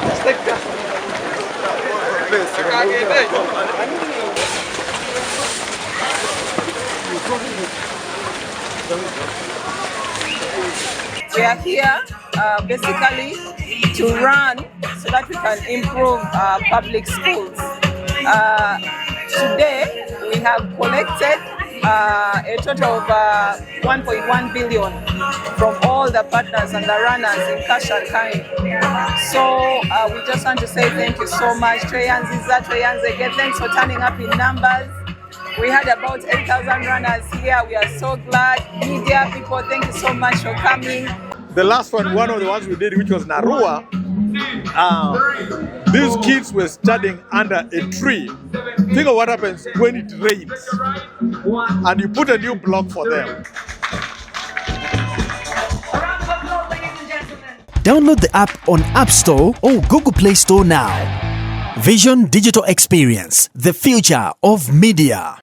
We are here basically to run so that we can improve public schools. Today we have collected a total of 1.1 billion from all the partners and the runners in cash and kind. So we just want to say thank you so much. Thanks for turning up in numbers. We had about 8,000 runners here. We are so glad. Media people, thank you so much for coming. The last one of the ones we did, which was Narua, these kids were studying under a tree. Think of what happens when it rains and you put a new block for them. Download the app on App Store or Google Play Store now. Vision Digital Experience, the future of media.